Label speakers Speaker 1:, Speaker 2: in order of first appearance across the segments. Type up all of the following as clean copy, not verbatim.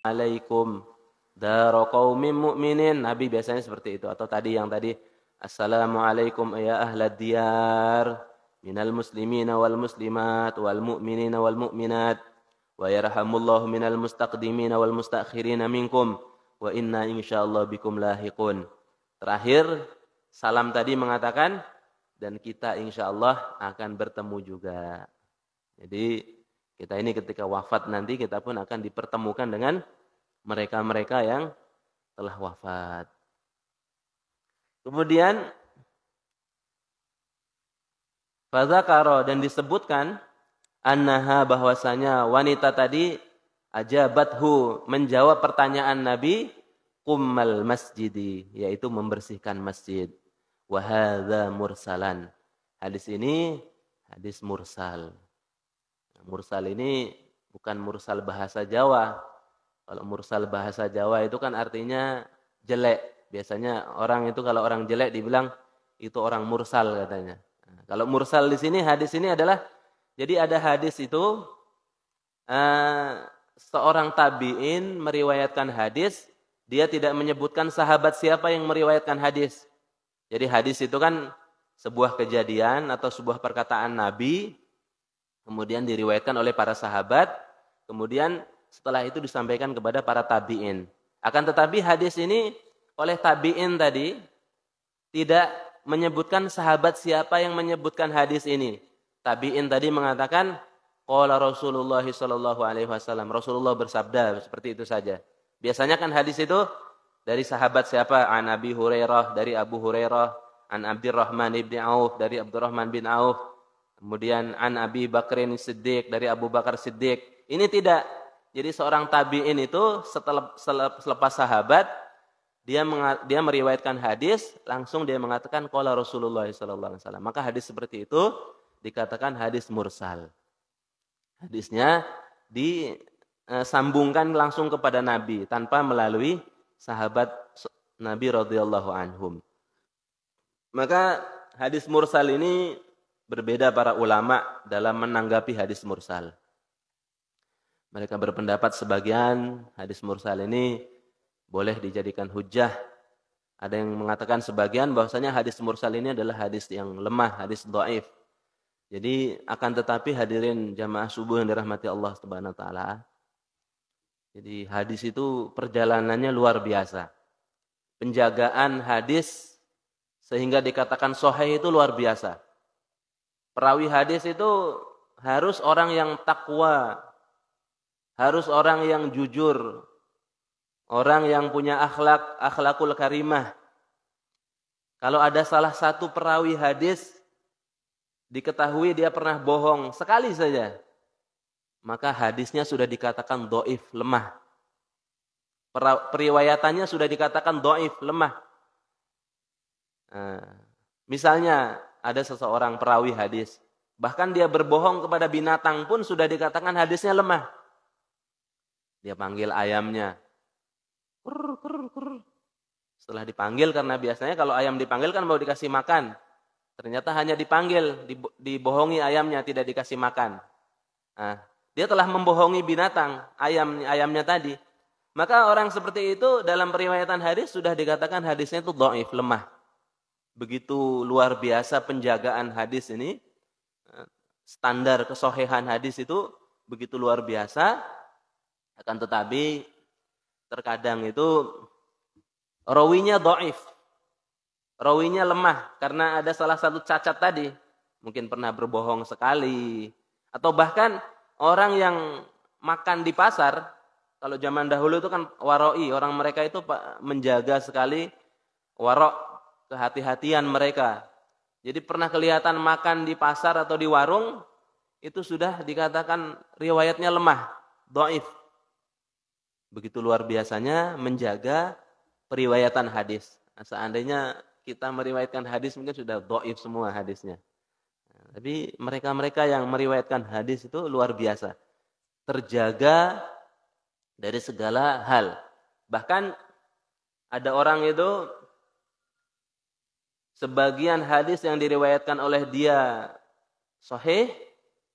Speaker 1: alaikum dara qaumin mu'minin. Nabi biasanya seperti itu. Atau tadi assalamualaikum ya ahlad diyar minal muslimina wal muslimat wal mu'minina wal mu'minat wa yarhamullahu minal mustaqdimina wal mustakhirina minkum wa inna insyaallah bikum lahiqun. Terakhir salam tadi mengatakan dan kita insyaallah akan bertemu juga. Jadi kita ini ketika wafat nanti kita pun akan dipertemukan dengan mereka-mereka yang telah wafat. Kemudian fadzakara dan disebutkan annaha bahwasanya wanita tadi ajabathu menjawab pertanyaan Nabi qummal masjidi yaitu membersihkan masjid. Wa hadza mursalan. Hadis ini hadis mursal. Mursal ini bukan mursal bahasa Jawa. Kalau mursal bahasa Jawa itu kan artinya jelek. Biasanya orang itu kalau orang jelek dibilang itu orang mursal katanya. Nah, kalau mursal di sini hadis ini adalah jadi ada hadis itu seorang tabi'in meriwayatkan hadis, dia tidak menyebutkan sahabat siapa yang meriwayatkan hadis. Jadi hadis itu kan sebuah kejadian atau sebuah perkataan Nabi kemudian diriwayatkan oleh para sahabat, kemudian setelah itu disampaikan kepada para tabi'in. Akan tetapi hadis ini oleh tabi'in tadi tidak menyebutkan sahabat siapa yang menyebutkan hadis ini. Tabi'in tadi mengatakan qala Rasulullah sallallahu alaihi wasallam. Rasulullah bersabda, seperti itu saja. Biasanya kan hadis itu dari sahabat siapa? An Abi Hurairah, dari Abu Hurairah, an Abdurrahman ibn Auf, dari Abdurrahman bin Auf. Kemudian an Abi Bakrin Siddiq, dari Abu Bakar Siddiq. Ini tidak. Jadi seorang tabi'in itu selepas sahabat dia meriwayatkan hadis, langsung dia mengatakan qala Rasulullah sallallahu alaihi wasallam. Maka hadis seperti itu dikatakan hadis mursal. Hadisnya disambungkan langsung kepada Nabi tanpa melalui sahabat Nabi radhiyallahu anhum. Maka hadis mursal ini berbeda para ulama dalam menanggapi hadis mursal. Mereka berpendapat sebagian hadis mursal ini boleh dijadikan hujjah. Ada yang mengatakan sebagian bahwasanya hadis mursal ini adalah hadis yang lemah, hadis dhaif. Jadi akan tetapi hadirin jamaah subuh yang dirahmati Allah Subhanahu wa taala. Jadi hadis itu perjalanannya luar biasa. Penjagaan hadis sehingga dikatakan sahih itu luar biasa. Perawi hadis itu harus orang yang takwa, harus orang yang jujur, orang yang punya akhlakul karimah. Kalau ada salah satu perawi hadis diketahui dia pernah bohong sekali saja, maka hadisnya sudah dikatakan dhaif, lemah. Periwayatannya sudah dikatakan dhaif, lemah. Misalnya ada seseorang perawi hadis, bahkan dia berbohong kepada binatang pun sudah dikatakan hadisnya lemah. Dia panggil ayamnya. Kur, kur, kur. Setelah dipanggil, karena biasanya kalau ayam dipanggil kan mau dikasih makan. Ternyata hanya dipanggil, dibohongi ayamnya, tidak dikasih makan. Nah, dia telah membohongi binatang, ayamnya tadi. Maka orang seperti itu dalam periwayatan hadis sudah dikatakan hadisnya itu dhaif, lemah. Begitu luar biasa penjagaan hadis ini. Standar kesohihan hadis itu begitu luar biasa. Akan tetapi terkadang itu rawinya dhaif. Rawinya lemah karena ada salah satu cacat tadi. Mungkin pernah berbohong sekali. Atau bahkan orang yang makan di pasar. Kalau zaman dahulu itu kan waroi. Orang mereka itu menjaga sekali warok, kehati-hatian mereka. Jadi pernah kelihatan makan di pasar atau di warung. Itu sudah dikatakan riwayatnya lemah. Dhaif. Begitu luar biasanya menjaga periwayatan hadis. Nah, seandainya kita meriwayatkan hadis mungkin sudah dhaif semua hadisnya. Nah, tapi mereka-mereka yang meriwayatkan hadis itu luar biasa. Terjaga dari segala hal. Bahkan ada orang itu sebagian hadis yang diriwayatkan oleh dia sahih,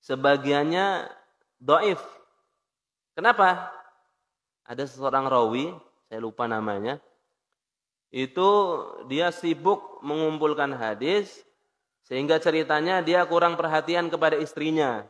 Speaker 1: sebagiannya dhaif. Kenapa? ada seseorang rawi, saya lupa namanya, itu dia sibuk mengumpulkan hadis, sehingga ceritanya dia kurang perhatian kepada istrinya.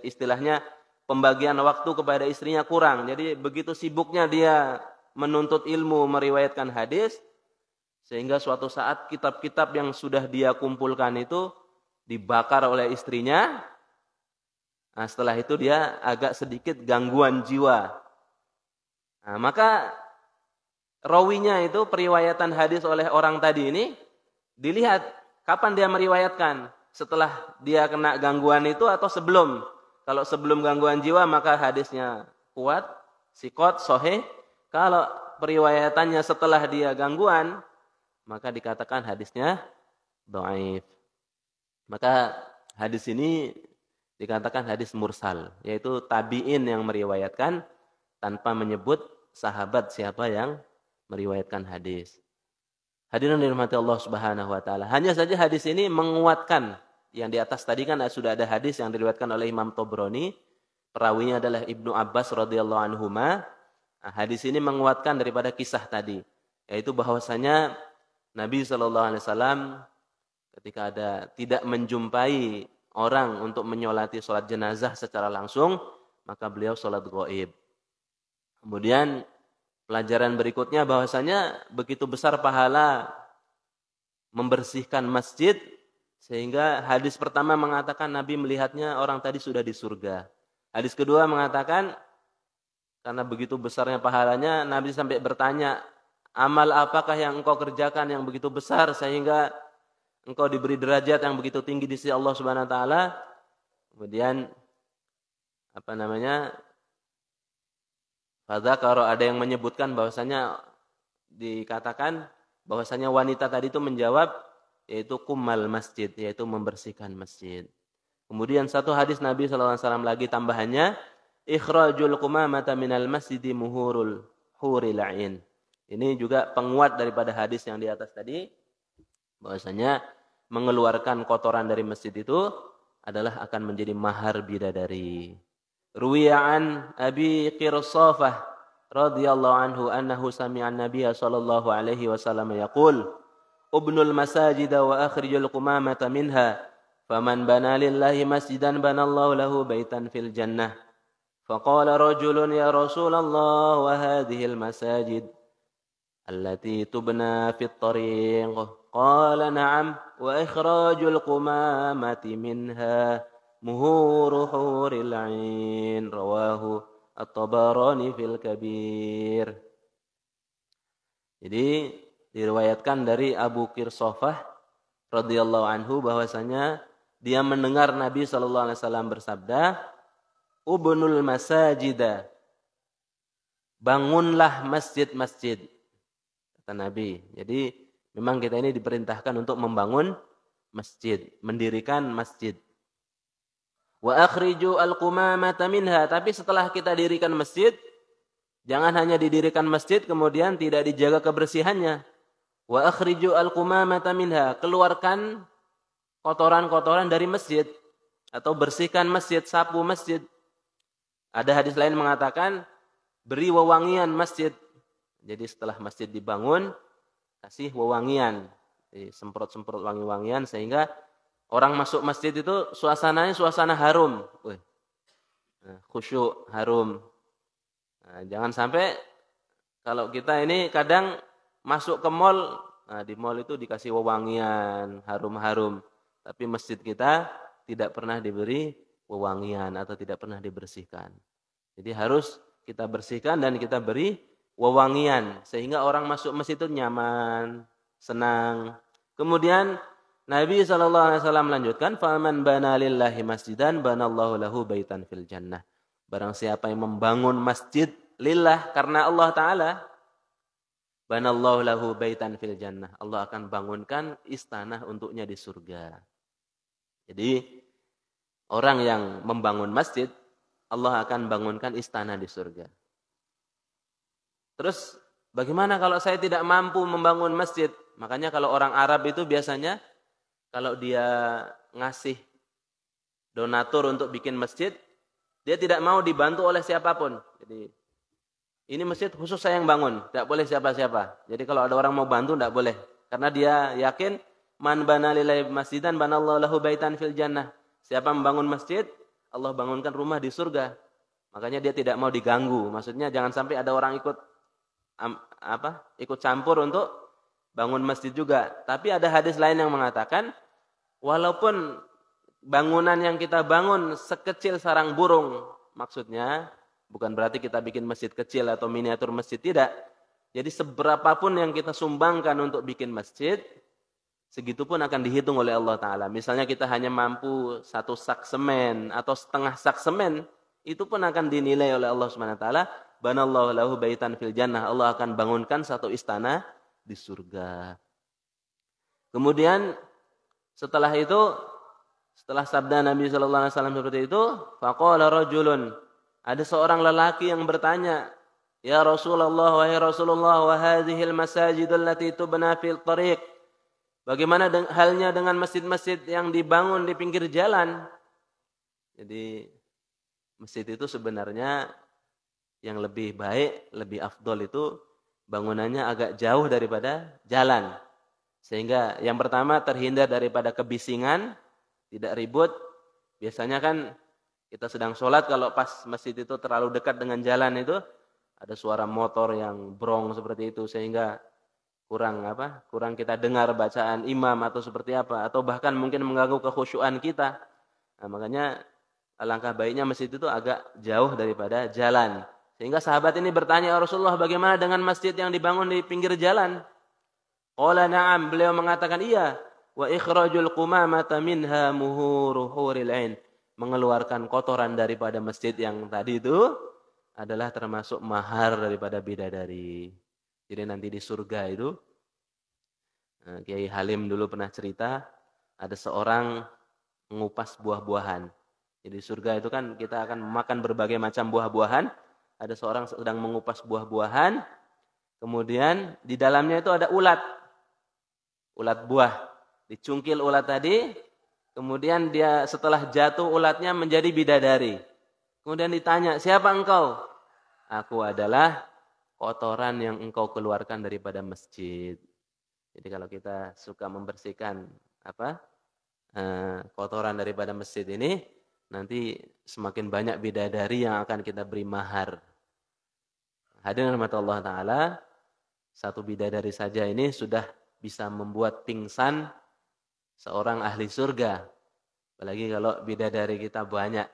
Speaker 1: Istilahnya pembagian waktu kepada istrinya kurang. Jadi begitu sibuknya dia menuntut ilmu, meriwayatkan hadis, sehingga suatu saat kitab-kitab yang sudah dia kumpulkan itu dibakar oleh istrinya. Nah, setelah itu dia agak sedikit gangguan jiwa. Nah, maka rawinya itu periwayatan hadis oleh orang tadi ini dilihat kapan dia meriwayatkan. Setelah dia kena gangguan itu atau sebelum. Kalau sebelum gangguan jiwa maka hadisnya kuat, siqat, sahih. Kalau periwayatannya setelah dia gangguan maka dikatakan hadisnya dhaif. Maka hadis ini dikatakan hadis mursal, yaitu tabi'in yang meriwayatkan tanpa menyebut sahabat siapa yang meriwayatkan hadis. Hadirin dirahmati Allah Subhanahu wa taala. Hanya saja hadis ini menguatkan yang di atas tadi kan sudah ada hadis yang diriwayatkan oleh Imam Tabrani, perawinya adalah Ibnu Abbas radhiyallahu anhuma. Nah, hadis ini menguatkan daripada kisah tadi, yaitu bahwasanya Nabi sallallahu alaihi wasallam ketika ada tidak menjumpai orang untuk menyolati sholat jenazah secara langsung, maka beliau sholat gaib. Kemudian pelajaran berikutnya bahwasanya begitu besar pahala membersihkan masjid, sehingga hadis pertama mengatakan Nabi melihatnya orang tadi sudah di surga. Hadis kedua mengatakan karena begitu besarnya pahalanya, Nabi sampai bertanya, amal apakah yang engkau kerjakan yang begitu besar sehingga engkau diberi derajat yang begitu tinggi di sisi Allah Subhanahu wa taala. Kemudian kalau ada yang menyebutkan bahwasanya dikatakan bahwasanya wanita tadi itu menjawab yaitu kumal masjid, yaitu membersihkan masjid. Kemudian satu hadis Nabi sallallahu alaihi wasallam lagi tambahannya, ikhrajul qumamata minal masjidi muhurul huril ain. Ini juga penguat daripada hadis yang di atas tadi, bahwasanya mengeluarkan kotoran dari masjid itu adalah akan menjadi mahar bidadari. Ruwi'an Abi Qirsafah radhiyallahu anhu annahu sami'a an-nabiy sallallahu alaihi wasallam yaqul ubnul masajid wa akhrijul qumamata minha faman bana lillahi masjidan banallahu lahu baitan fil jannah. Faqala rajulun ya Rasulullah wa hadhihi al-masajid allati tubna fit tariq. Qala na'am wa ikhrajul qumamati minha muhuru huril 'ain. Rawahu At-Tabarani fil Kabir. Jadi diriwayatkan dari Abu Qirsafah radhiyallahu anhu bahwasanya dia mendengar Nabi sallallahu alaihi wasallam bersabda, "Ubnul masajida." Bangunlah masjid-masjid, kata Nabi. Jadi memang kita ini diperintahkan untuk membangun masjid, mendirikan masjid. Wa akhriju al-qumamata minha, tapi setelah kita dirikan masjid, jangan hanya didirikan masjid kemudian tidak dijaga kebersihannya. Wa akhriju al-qumamata minha, keluarkan kotoran-kotoran dari masjid atau bersihkan masjid, sapu masjid. Ada hadis lain mengatakan beri wewangian masjid. Jadi setelah masjid dibangun, kasih wewangian, semprot-semprot wangi-wangian sehingga orang masuk masjid itu suasananya suasana harum. Khusyuk, harum. Nah, jangan sampai kalau kita ini kadang masuk ke mall, di mall itu dikasih wewangian, harum-harum. Tapi masjid kita tidak pernah diberi wewangian atau tidak pernah dibersihkan. Jadi harus kita bersihkan dan kita beri wewangian sehingga orang masuk masjid itu nyaman, senang. Kemudian Nabi SAW melanjutkan, "Faman bana lillahi masjidan banallahu lahu baitan fil jannah." Barang siapa yang membangun masjid lillah karena Allah Ta'ala, banallahu lahu baitan fil jannah. Allah akan bangunkan istana untuknya di surga. Jadi orang yang membangun masjid, Allah akan bangunkan istana di surga. Terus bagaimana kalau saya tidak mampu membangun masjid? Makanya kalau orang Arab itu biasanya kalau dia ngasih donatur untuk bikin masjid, dia tidak mau dibantu oleh siapapun. Jadi Ini masjid khusus saya yang bangun, tidak boleh siapa-siapa. Jadi kalau ada orang mau bantu tidak boleh. Karena dia yakin man bana lillahi masjidan banallahu lahu baitan fil jannah. Siapa membangun masjid, Allah bangunkan rumah di surga. Makanya dia tidak mau diganggu. Maksudnya jangan sampai ada orang ikut campur untuk bangun masjid juga. Tapi ada hadis lain yang mengatakan walaupun bangunan yang kita bangun sekecil sarang burung, maksudnya bukan berarti kita bikin masjid kecil atau miniatur masjid, tidak. Jadi seberapapun yang kita sumbangkan untuk bikin masjid, segitu pun akan dihitung oleh Allah Ta'ala. Misalnya kita hanya mampu 1 sak semen atau setengah sak semen, itu pun akan dinilai oleh Allah SWT. Banallahu lahu baitan fil jannah. Allah akan bangunkan satu istana di surga. Kemudian setelah itu, setelah sabda Nabi SAW seperti itu, faqala rajulun, ada seorang lelaki yang bertanya, ya Rasulullah, wahai Rasulullah, wa hadhil masajidul lati tubna fil tariq. Bagaimana halnya dengan masjid-masjid yang dibangun di pinggir jalan? Jadi masjid itu sebenarnya yang lebih baik, lebih afdol itu bangunannya agak jauh daripada jalan. Sehingga yang pertama terhindar daripada kebisingan, tidak ribut. Biasanya kan kita sedang sholat, kalau pas masjid itu terlalu dekat dengan jalan itu, ada suara motor yang brong seperti itu, sehingga kurang kita dengar bacaan imam atau seperti apa, atau bahkan mungkin mengganggu kekhusyuan kita. Nah, makanya alangkah baiknya masjid itu agak jauh daripada jalan. Sehingga sahabat ini bertanya, ya Rasulullah, bagaimana dengan masjid yang dibangun di pinggir jalan? Qala na'am, beliau mengatakan iya. Wa ikhrajul qumamata minha muhuruhuril ain. Mengeluarkan kotoran daripada masjid yang tadi itu adalah termasuk mahar daripada bidadari. Jadi nanti di surga itu, Kiai Halim dulu pernah cerita, ada seorang mengupas buah-buahan. Jadi surga itu kan kita akan memakan berbagai macam buah-buahan. Ada seorang sedang mengupas buah-buahan, kemudian di dalamnya itu ada ulat buah. Dicungkil ulat tadi, kemudian dia setelah jatuh ulatnya menjadi bidadari. Kemudian ditanya, siapa engkau? Aku adalah kotoran yang engkau keluarkan daripada masjid. Jadi kalau kita suka membersihkan kotoran daripada masjid ini, nanti semakin banyak bidadari yang akan kita beri mahar. Hadirin rahmatullah Ta'ala, satu bidadari saja ini sudah bisa membuat pingsan seorang ahli surga. Apalagi kalau bidadari kita banyak.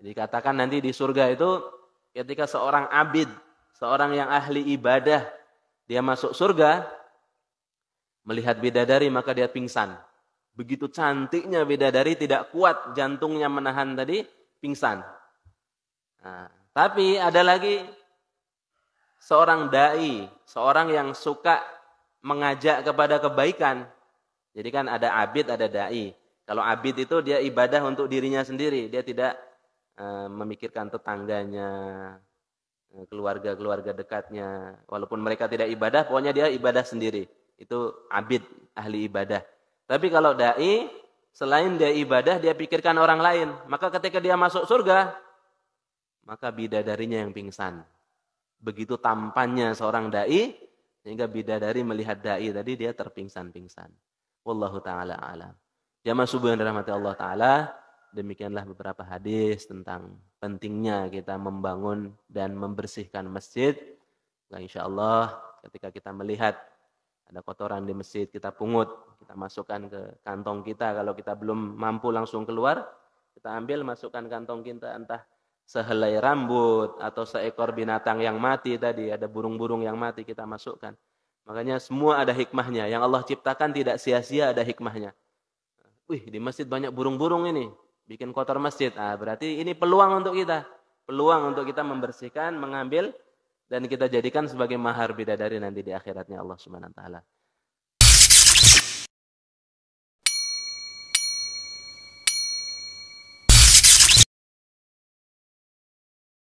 Speaker 1: Jadi katakan nanti di surga itu ketika seorang abid, seorang yang ahli ibadah, dia masuk surga, melihat bidadari maka dia pingsan. Begitu cantiknya bidadari, tidak kuat jantungnya menahan tadi, pingsan. Nah, tapi ada lagi seorang dai, seorang yang suka mengajak kepada kebaikan. Jadi kan ada abid, ada dai. Kalau abid itu dia ibadah untuk dirinya sendiri, dia tidak memikirkan tetangganya, keluarga-keluarga dekatnya. Walaupun mereka tidak ibadah, pokoknya dia ibadah sendiri. Itu abid, ahli ibadah. Tapi kalau dai, selain dia ibadah, dia pikirkan orang lain. Maka ketika dia masuk surga, maka bidadarinya yang pingsan. Begitu tampannya seorang dai, sehingga bidadari melihat dai tadi, dia terpingsan-pingsan. Wallahu ta'ala alam. Jamaah subuh yang dirahmati Allah Ta'ala, demikianlah beberapa hadis tentang pentingnya kita membangun dan membersihkan masjid. Nah, insya Allah ketika kita melihat ada kotoran di masjid, kita pungut, kita masukkan ke kantong kita. Kalau kita belum mampu langsung keluar, kita ambil, masukkan kantong kita, entah sehelai rambut atau seekor binatang yang mati tadi, ada burung-burung yang mati, kita masukkan. Makanya semua ada hikmahnya. Yang Allah ciptakan tidak sia-sia, ada hikmahnya. Wih, di masjid banyak burung-burung ini, bikin kotor masjid. Berarti ini peluang untuk kita. Peluang untuk kita membersihkan, mengambil, dan kita jadikan sebagai mahar bidadari nanti di akhiratnya Allah Subhanahu wa taala.